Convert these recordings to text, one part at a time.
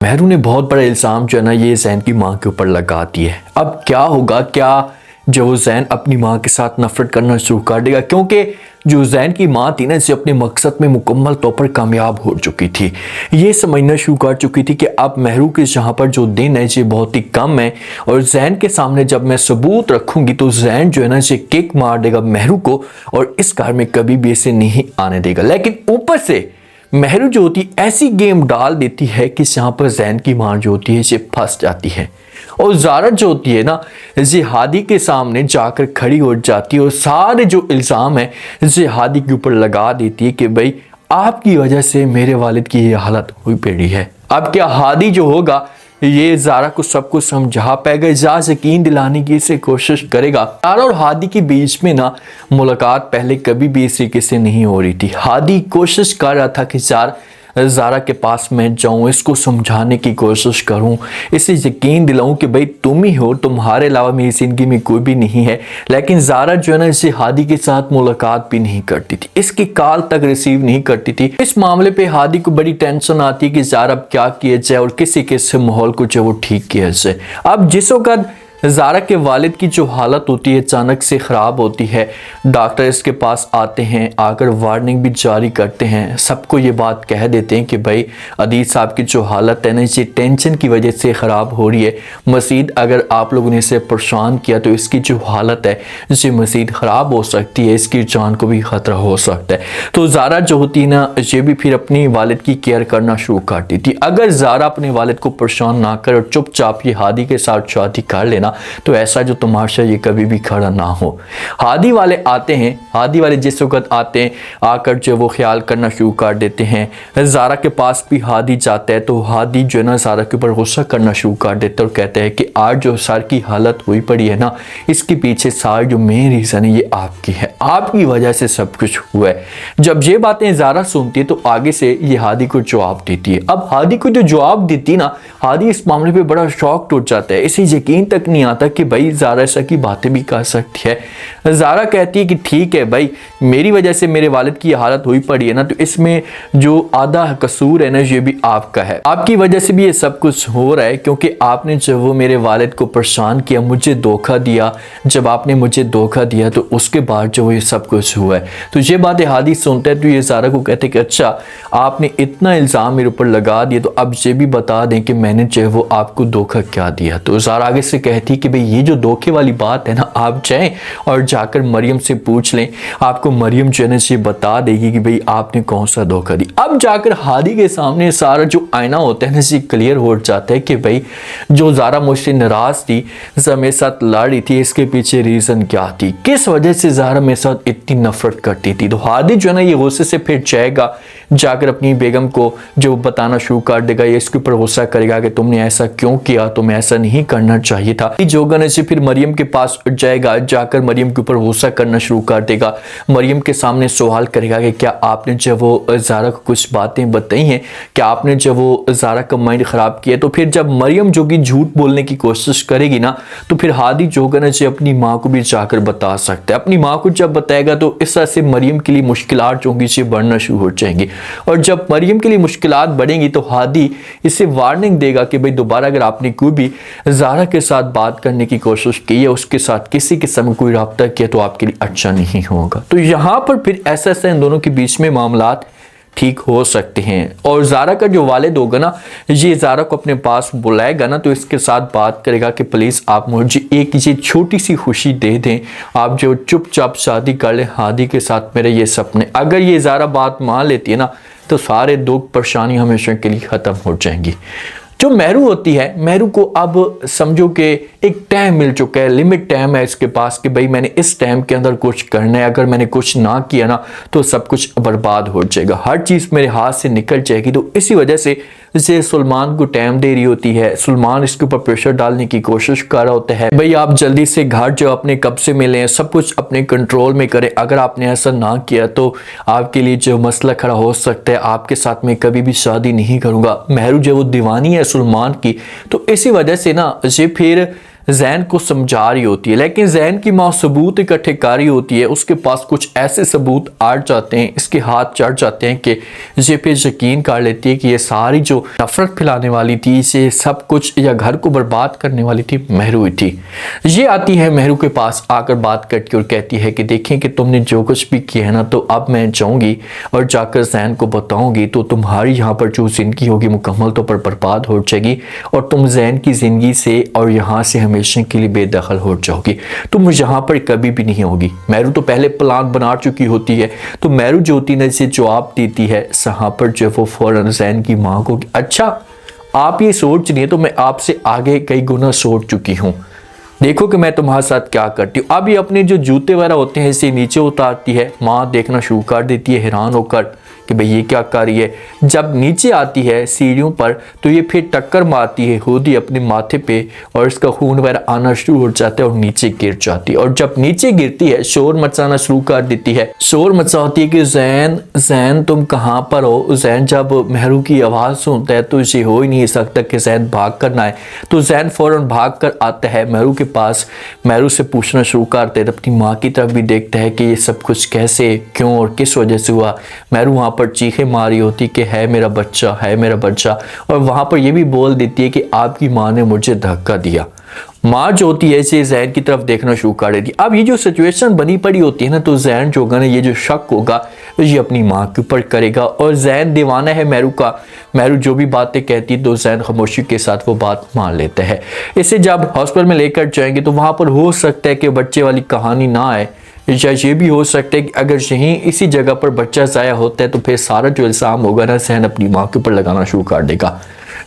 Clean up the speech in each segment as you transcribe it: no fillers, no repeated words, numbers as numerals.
महरू ने बहुत बड़ा इल्ज़ाम जो है ना ये ज़ैन की माँ के ऊपर लगा दिया है। अब क्या होगा, क्या जो ज़ैन अपनी माँ के साथ नफरत करना शुरू कर देगा, क्योंकि जो ज़ैन की माँ थी ना इसे अपने मकसद में मुकम्मल तौर पर कामयाब हो चुकी थी। ये समझना शुरू कर चुकी थी कि अब महरू के जहाँ पर जो दिन है ये बहुत ही कम है और ज़ैन के सामने जब मैं सबूत रखूँगी तो ज़ैन जो है ना इसे किक मार देगा महरू को और इस घर में कभी भी इसे नहीं आने देगा। लेकिन ऊपर से महरू जो होती ऐसी गेम डाल देती है कि जहाँ पर ज़ैन की माँ जो होती है ये फंस जाती है और ज़ारा जो होती है ना ये हादी के सामने जाकर खड़ी हो जाती है और सारे जो इल्ज़ाम है ये हादी के ऊपर लगा देती है कि भाई आपकी वजह से मेरे वालिद की ये हालत हुई पड़ी है। अब क्या हादी जो होगा ये ज़ारा को सब कुछ समझा पाएगा, यकीन दिलाने की इसे कोशिश करेगा। ज़ारा और हादी के बीच में ना मुलाकात पहले कभी भी इस तरीके से नहीं हो रही थी। हादी कोशिश कर रहा था कि ज़ारा के पास मैं जाऊं, इसको समझाने की कोशिश करूं, इसे यकीन दिलाऊं कि भाई तुम ही हो, तुम्हारे अलावा मेरी ज़िंदगी में कोई भी नहीं है। लेकिन ज़ारा जो है ना इसे हादी के साथ मुलाकात भी नहीं करती थी, इसकी कॉल तक रिसीव नहीं करती थी। इस मामले पे हादी को बड़ी टेंशन आती है कि ज़ारा अब क्या किया जाए और किसी किस माहौल को जो वो ठीक किया जाए। अब जिस वक्त ज़ारा के वालिद की जो हालत होती है अचानक से ख़राब होती है, डॉक्टर इसके पास आते हैं, आकर वार्निंग भी जारी करते हैं, सबको ये बात कह देते हैं कि भाई अदील साहब की जो हालत है ना इसे टेंशन की वजह से ख़राब हो रही है, मज़ीद अगर आप लोगों ने इसे परेशान किया तो इसकी जो हालत है इसे मज़ीद ख़राब हो सकती है, इसकी जान को भी ख़तरा हो सकता है। तो ज़ारा जो होती है ना ये भी फिर अपनी वालिद की केयर करना शुरू कर दी थी। अगर ज़ारा अपने वालिद को परेशान ना करे और चुपचाप ये हादी के साथ शादी कर लेना तो ऐसा जो तमाशा ये कभी भी खड़ा ना हो। हादी वाले आते हैं, हादी वाले जिस वक्त आते हैं आकर जो वो ख्याल करना शुरू कर देते हैं। ज़ारा के पास भी हादी जाता है तो हादी जो है ना ज़ारा के ऊपर गुस्सा करना शुरू कर देता है और कहता है कि आज जो सर की हालत हुई पड़ी है ना इसके पीछे सारी जो मेन रीज़न है ये आपकी है, आपकी वजह से सब कुछ हुआ है। जब ये बातें ज़ारा सुनती है तो आगे से ये हादी को जवाब देती है। अब हादी को जो जवाब देती ना हादी इस मामले पे बड़ा शॉक टूट जाता है, इसे यकीन तक नहीं आता कि भाई ज़ारा ऐसा की बातें भी कर सकती है। ज़ारा कहती है कि ठीक है भाई मेरी वजह से मेरे वालिद की हालत हुई पड़ी है ना तो इसमें जो आधा कसूर है ना ये भी आपका है, आपकी वजह से भी ये सब कुछ हो रहा है क्योंकि आपने जो वो मेरे वालिद को परेशान किया, मुझे धोखा दिया। जब आपने मुझे धोखा दिया तो उसके बाद जो ये सब कुछ हुआ है। तो ये बातें हादी सुनते हैं तो ये ज़ारा को कहते हैं कि अच्छा आपने इतना इल्ज़ाम मेरे ऊपर लगा दिया तो अब ये भी बता दें कि मैंने जो है वो आपको धोखा क्या दिया। तो ज़ारा आगे से कहती कि भाई ये जो धोखे वाली बात है ना आप जाएं और जाकर मरियम से पूछ लें, आपको मरियम जो है ये बता देगी कि भाई आपने कौन सा धोखा दिया। अब जाकर हादी के सामने सारा जो आईना होता है ना ये क्लियर हो जाता है कि भाई जो ज़ारा मुझसे नाराज़ थी, मेरे साथ लड़ रही थी, इसके पीछे रीज़न क्या थी, किस वजह से ज़ारा मेरे साथ इतनी नफरत करती थी। तो हादी जो है ना ये गुस्से से फिर जाएगा, जाकर अपनी बेगम को जो बताना शुरू कर देगा, ये इसके ऊपर गुस्सा करेगा कि तुमने ऐसा क्यों किया, तुम्हें ऐसा नहीं करना चाहिए था। जोगन से फिर मरियम के पास जाएगा, जाकर मरियम के ऊपर गुस्सा करना शुरू कर देगा, मरियम के सामने सवाल करेगा कि क्या आपने जब वो ज़ारा को कुछ बातें बताई हैं, क्या आपने जब वो ज़ारा का माइंड ख़राब किया। तो फिर जब मरियम जो कि झूठ बोलने की कोशिश करेगी ना तो फिर हादी जोगन से अपनी माँ को भी जाकर बता सकता है। अपनी माँ को जब बताएगा तो इस तरह से मरियम के लिए मुश्किलात जो होंगी बढ़ना शुरू हो जाएंगी और जब मरियम के लिए मुश्किलात बढ़ेंगी तो हादी इसे वार्निंग देगा कि भाई दोबारा अगर आपने कोई भी ज़ारा के साथ बात करने की कोशिश की है, उसके साथ किसी किस्म में कोई रब्ता किया तो आपके लिए अच्छा नहीं होगा। तो यहाँ पर फिर ऐसा इन दोनों के बीच में मामलात ठीक हो सकते हैं और ज़ारा का जो वालिद होगा ना ये ज़ारा को अपने पास बुलाएगा ना तो इसके साथ बात करेगा कि प्लीज़ आप मुझे एक ये छोटी सी खुशी दे दें, आप जो चुपचाप शादी कर लें हादी के साथ मेरे ये सपने। अगर ये ज़ारा बात मान लेती है ना तो सारे दुख परेशानी हमेशा के लिए ख़त्म हो जाएंगी। जो महरू होती है, महरू को अब समझो कि एक टाइम मिल चुका है, लिमिट टाइम है इसके पास कि भाई मैंने इस टाइम के अंदर कुछ करना है, अगर मैंने कुछ ना किया ना तो सब कुछ बर्बाद हो जाएगा, हर चीज़ मेरे हाथ से निकल जाएगी। तो इसी वजह से इसे सुलेमान को टाइम दे रही होती है। सुलेमान इसके ऊपर प्रेशर डालने की कोशिश कर रहा होता है, भाई आप जल्दी से घर जो अपने कब्जे में लें, सब कुछ अपने कंट्रोल में करें, अगर आपने ऐसा ना किया तो आपके लिए जो मसला खड़ा हो सकता है, आपके साथ में कभी भी शादी नहीं करूँगा। महरू जो वो दीवानी है सुलेमान की, तो इसी वजह से ना ये फिर जैन को समझा रही होती है, लेकिन जैन की माँ सबूत इकट्ठे कर रही होती है। उसके पास कुछ ऐसे सबूत आ जाते हैं, इसके हाथ चढ़ जाते हैं कि ये फिर यकीन कर लेती है कि ये सारी जो नफरत फैलाने वाली थी, इसे सब कुछ या घर को बर्बाद करने वाली थी, मेहरू ही थी। ये आती है मेहरू के पास आकर बात करके और कहती है कि देखें कि तुमने जो कुछ भी किया है ना, तो अब मैं जाऊंगी और जाकर जैन को बताऊंगी तो तुम्हारी यहाँ पर जो जिंदगी होगी मुकम्मल तौर पर बर्बाद हो जाएगी और तुम जैन की जिंदगी से और यहाँ से हमेशा के लिए बेदखल हो जाओगी। तुम यहाँ पर कभी भी नहीं होगी। मेहरू तो पहले प्लान बना चुकी होती है, तो मेहरू जो होती है इसे जवाब देती है यहाँ पर जो वो फौरन जैन की माँ को, अच्छा आप ये सोच रही है तो मैं आपसे आगे कई गुना सोच चुकी हूँ, देखो कि मैं तुम्हारे साथ क्या करती हूँ। अब ये अपने जो जूते वगैरह होते हैं इसे नीचे उतारती है। माँ देखना शुरू कर देती है हैरान होकर कि भाई ये क्या कर रही है। जब नीचे आती है सीढ़ियों पर तो ये फिर टक्कर मारती है खुद अपने माथे पे और इसका खून वगैरह आना शुरू हो जाता है और नीचे गिर जाती है। और जब नीचे गिरती है शोर मचाना शुरू कर देती है, शोर मचाती है कि जैन जैन तुम कहाँ पर हो। जैन जब मेहरू की आवाज़ सुनता है तो इसे हो ही नहीं सकता कि जैन भाग कर ना आए, तो जैन फौरन भाग कर आता है मेहरू के पास। मेहरू से पूछना शुरू करते हैं, अपनी माँ की तरफ भी देखता है कि ये सब कुछ कैसे, क्यों और किस वजह से हुआ। मेहरू वहाँ पर चीखें मारी होती कि है मेरा बच्चा, है मेरा बच्चा, और वहाँ पर ये भी बोल देती है कि आपकी माँ ने मुझे धक्का दिया। माँ जो होती है इसे जैन की तरफ देखना शुरू कर देती। अब ये जो सिचुएशन बनी पड़ी होती है ना, तो जैन जो होगा ना, ये जो शक होगा ये अपनी माँ के ऊपर करेगा। और जैन दीवाना है मेहरू का, मेहरू जो भी बातें कहती है तो जैन खामोशी के साथ वो बात मान लेता है। इसे जब हॉस्पिटल में लेकर जाएंगे तो वहाँ पर हो सकता है कि बच्चे वाली कहानी ना आए, या ये भी हो सकता है कि अगर यहीं इसी जगह पर बच्चा ज़ाया होता है तो फिर सारा जो इल्ज़ाम होगा ना जैन अपनी माँ के ऊपर लगाना शुरू कर देगा।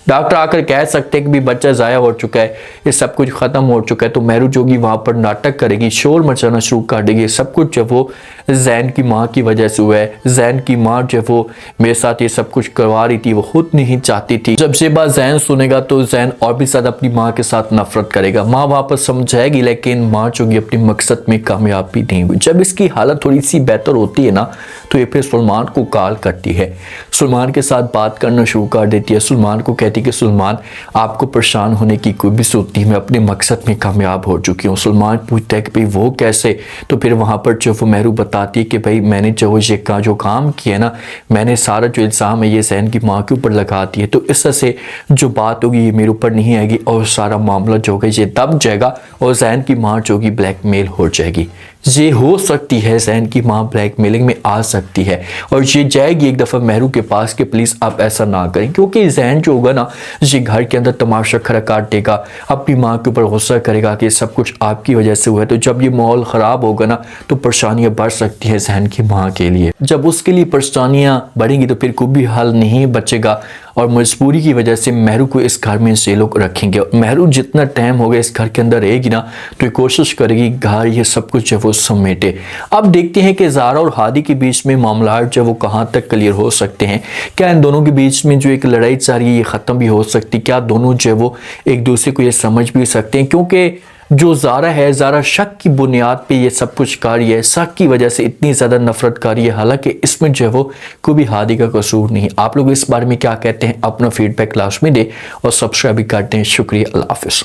डॉक्टर आकर कह सकते हैं कि भी बच्चा ज़ाया हो चुका है, ये सब कुछ ख़त्म हो चुका है, तो मेहरू जोगी वहाँ पर नाटक करेगी, शोर मचाना शुरू कर देगी। सब कुछ जब वो जैन की माँ की वजह से हुआ है। जैन की माँ जब वो मेरे साथ ये सब कुछ करवा रही थी वो खुद नहीं चाहती थी। जब ये बात जैन सुनेगा तो जैन और भी ज़्यादा अपनी माँ के साथ नफरत करेगा। माँ वहाँ पर समझाएगी, लेकिन माँ जोगी अपनी मकसद में कामयाब भी नहीं हुई। जब इसकी हालत थोड़ी सी बेहतर होती है ना, तो ये फिर सलमान को कॉल करती है, सलमान के साथ बात करना शुरू कर देती है। सलमान को कहती है कि सलमान आपको परेशान होने की कोई भी जरूरत नहीं, मैं अपने मकसद में कामयाब हो चुकी हूँ। सलमान पूछता है कि भाई वो कैसे, तो फिर वहाँ पर जो वो मेहरू बताती है कि भाई मैंने जो काम किया ना, मैंने सारा जो इल्ज़ाम है ये जैन की माँ के ऊपर लगा दिया, तो इस तरह से जो बात होगी ये मेरे ऊपर नहीं आएगी और सारा मामला जो होगा ये दब जाएगा और जैन की माँ जो होगी ब्लैकमेल हो जाएगी। ये हो सकती है जैन की माँ ब्लैकमेलिंग में आ सकती है और ये जाएगी एक दफ़ा मेहरू के पास कि प्लीज़ आप ऐसा ना करें, क्योंकि जैन जो होगा ना ये घर के अंदर तमाशा खड़ा काट देगा, अपनी माँ के ऊपर गुस्सा करेगा कि सब कुछ आपकी वजह से हुआ है। तो जब ये माहौल ख़राब होगा ना तो परेशानियाँ बढ़ सकती है जैन की माँ के लिए। जब उसके लिए परेशानियाँ बढ़ेंगी तो फिर कोई भी हल नहीं बचेगा और मजबूरी की वजह से मेहरू को इस घर में से लोग रखेंगे। मेहरू जितना टाइम होगा इस घर के अंदर रहेगी ना तो ये कोशिश करेगी घर ये सब कुछ जो वो समेटे। अब देखते हैं कि ज़ारा और हादी के बीच में मामला जो वो कहाँ तक क्लियर हो सकते हैं। क्या इन दोनों के बीच में जो एक लड़ाई चल रही है ये ख़त्म भी हो सकती, क्या दोनों जो वो एक दूसरे को ये समझ भी सकते हैं, क्योंकि जो ज़ारा है, ज़ारा शक की बुनियाद पे ये सब कुछ कर रही है, शक की वजह से इतनी ज़्यादा नफरत कर रही है, हालांकि इसमें जो है वो कोई भी हादी का कसूर नहीं। आप लोग इस बारे में क्या कहते हैं, अपना फीडबैक लास्ट में दे और सब्सक्राइब भी करते हैं। शुक्रिया, अल्लाह हाफिज़।